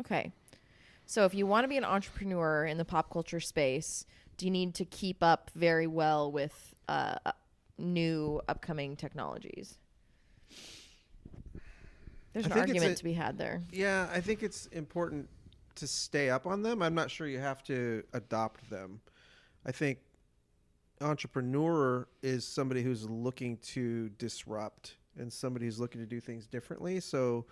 Okay. So if you want to be an entrepreneur in the pop culture space, do you need to keep up very well with new upcoming technologies? There's an argument to be had there. Yeah, I think it's important to stay up on them. I'm not sure you have to adopt them. I think entrepreneur is somebody who's looking to disrupt and somebody who's looking to do things differently. So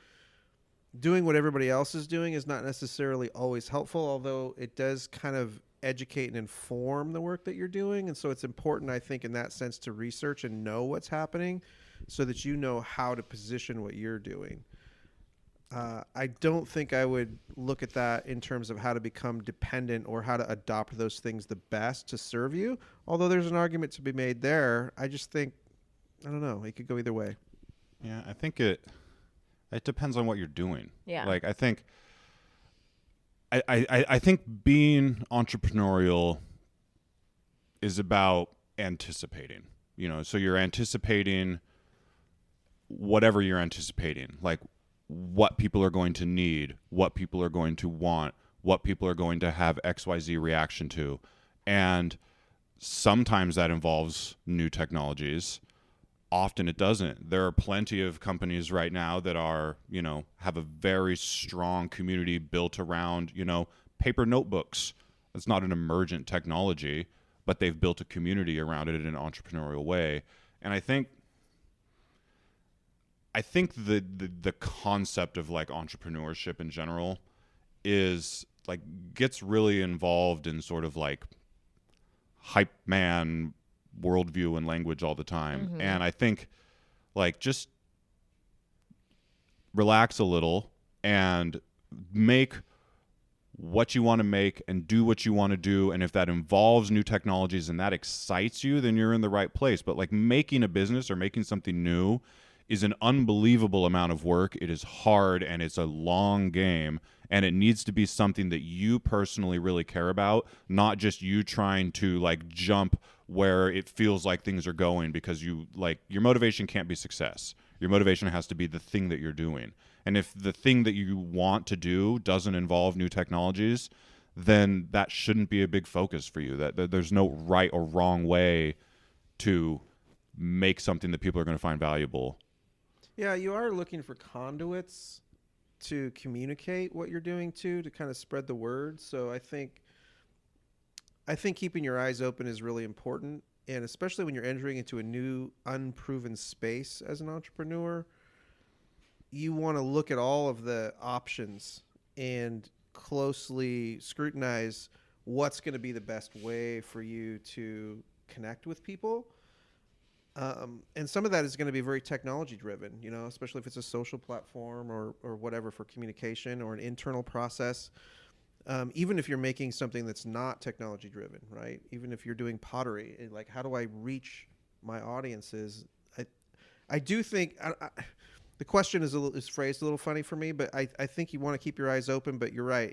doing what everybody else is doing is not necessarily always helpful, although it does kind of educate and inform the work that you're doing. And so it's important, I think, in that sense, to research and know what's happening so that you know how to position what you're doing. I don't think I would look at that in terms of how to become dependent or how to adopt those things the best to serve you. Although there's an argument to be made there. I just think, I don't know, it could go either way. Yeah, I think it depends on what you're doing. Yeah. Like, I think I think being entrepreneurial is about anticipating, you know, so you're anticipating whatever you're anticipating, like what people are going to need, what people are going to want, what people are going to have XYZ reaction to. And sometimes that involves new technologies. Often it doesn't. There are plenty of companies right now that are, you know, have a very strong community built around, you know, paper notebooks. It's not an emergent technology, but they've built a community around it in an entrepreneurial way. And I think the concept of like entrepreneurship in general is like gets really involved in sort of like hype man worldview and language all the time. Mm-hmm. And I think like just relax a little and make what you want to make and do what you want to do. And if that involves new technologies and that excites you, then you're in the right place. But like making a business or making something new is an unbelievable amount of work. It is hard and it's a long game, and it needs to be something that you personally really care about, not just you trying to like jump where it feels like things are going, because you like your motivation can't be success. Your motivation has to be the thing that you're doing. And if the thing that you want to do doesn't involve new technologies, then that shouldn't be a big focus for you. That there's no right or wrong way to make something that people are going to find valuable. Yeah, you are looking for conduits to communicate what you're doing to kind of spread the word. So I think keeping your eyes open is really important, and especially when you're entering into a new unproven space as an entrepreneur, you want to look at all of the options and closely scrutinize what's going to be the best way for you to connect with people. And some of that is going to be very technology driven, you know, especially if it's a social platform or whatever for communication or an internal process. Even if you're making something that's not technology driven, right? Even if you're doing pottery, like how do I reach my audiences? I do think the question is phrased a little funny for me, but I think you want to keep your eyes open, but you're right.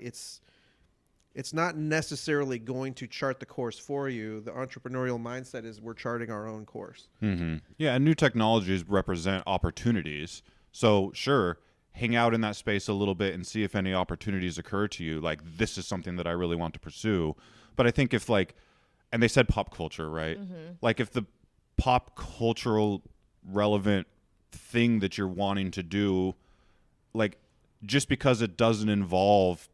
It's not necessarily going to chart the course for you. The entrepreneurial mindset is we're charting our own course. Mm-hmm. Yeah, and new technologies represent opportunities. So sure, hang out in that space a little bit and see if any opportunities occur to you. Like, this is something that I really want to pursue. But I think if like, and they said pop culture, right? Mm-hmm. Like if the pop cultural relevant thing that you're wanting to do, like just because it doesn't involve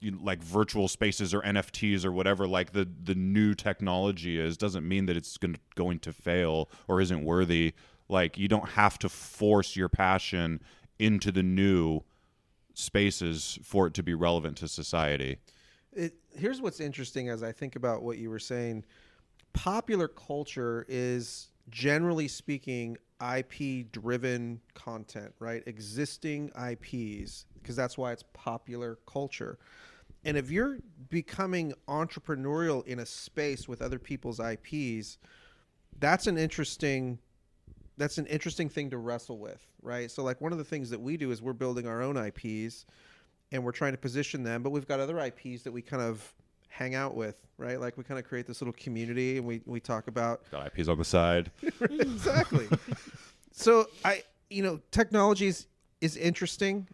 like virtual spaces or NFTs or whatever, like the new technology is, doesn't mean that it's going to fail or isn't worthy. Like you don't have to force your passion into the new spaces for it to be relevant to society. Here's what's interesting as I think about what you were saying. Popular culture is, generally speaking, IP-driven content, right? Existing IPs, because that's why it's popular culture. And if you're becoming entrepreneurial in a space with other people's IPs, that's an interesting thing to wrestle with, right? So like one of the things that we do is we're building our own IPs and we're trying to position them, but we've got other IPs that we kind of hang out with, right? Like we kind of create this little community and we talk about got IPs on the side. Exactly. So technology is interesting.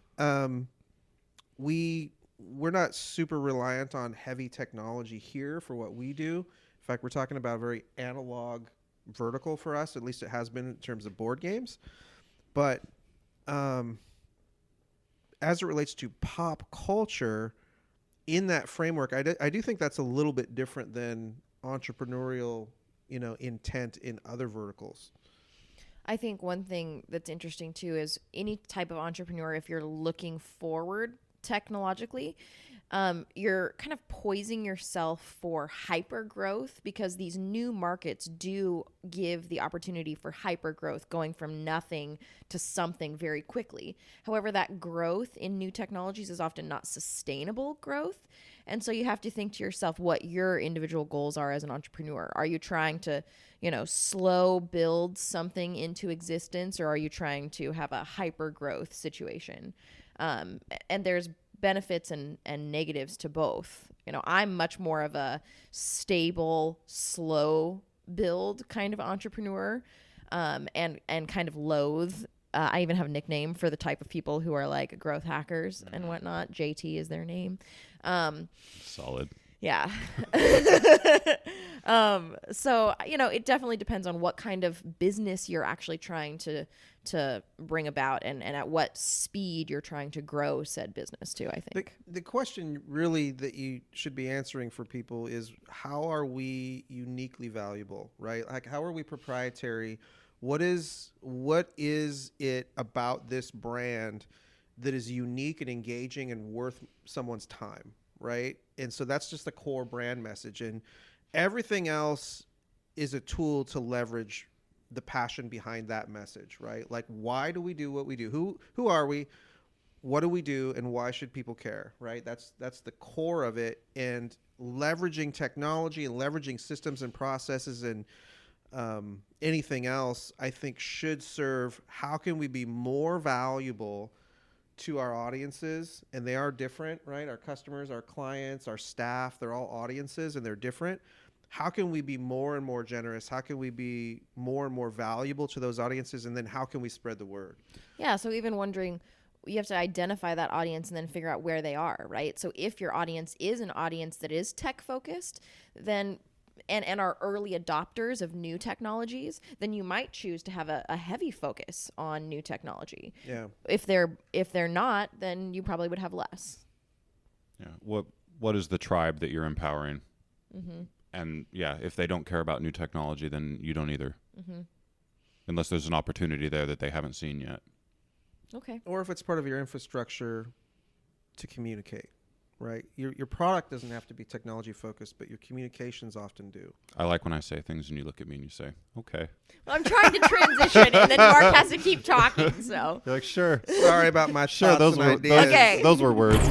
We we're not super reliant on heavy technology here for what we do. In fact, we're talking about a very analog vertical for us. At least it has been in terms of board games. But as it relates to pop culture, in that framework, I do think that's a little bit different than entrepreneurial, intent in other verticals. I think one thing that's interesting too is any type of entrepreneur, if you're looking forward technologically, you're kind of poising yourself for hyper growth, because these new markets do give the opportunity for hyper growth, going from nothing to something very quickly. However, that growth in new technologies is often not sustainable growth. And so you have to think to yourself what your individual goals are as an entrepreneur. Are you trying to, slow build something into existence, or are you trying to have a hyper growth situation? And there's benefits and negatives to both. I'm much more of a stable, slow build kind of entrepreneur, and kind of loathe. I even have a nickname for the type of people who are like growth hackers and whatnot. JT is their name. Solid. Yeah. So, it definitely depends on what kind of business you're actually trying to bring about, and at what speed you're trying to grow said business too, I think. The question really that you should be answering for people is, how are we uniquely valuable, right? Like, how are we proprietary? What is it about this brand that is unique and engaging and worth someone's time, right? And so that's just the core brand message, and everything else is a tool to leverage the passion behind that message, right? Like, why do we do what we do? Who are we? What do we do? And why should people care, right? That's the core of it. And leveraging technology and leveraging systems and processes and anything else, I think, should serve how can we be more valuable to our audiences. And they are different, right? Our customers, our clients, our staff, they're all audiences and they're different. How can we be more and more generous? How can we be more and more valuable to those audiences? And then how can we spread the word? Yeah. So even wondering, you have to identify that audience and then figure out where they are, right? So if your audience is an audience that is tech focused, then and are early adopters of new technologies, then you might choose to have a heavy focus on new technology. Yeah. If they're not, then you probably would have less. Yeah. What is the tribe that you're empowering? Mm-hmm. And yeah, if they don't care about new technology, then you don't either. Mm-hmm. Unless there's an opportunity there that they haven't seen yet. Okay. Or if it's part of your infrastructure to communicate, right? Your product doesn't have to be technology focused, but your communications often do. I like when I say things and you look at me and you say, okay. Well, I'm trying to transition, and then Mark has to keep talking, so. You're like, sure. Sorry about my thoughts those and were ideas. Okay. those were words.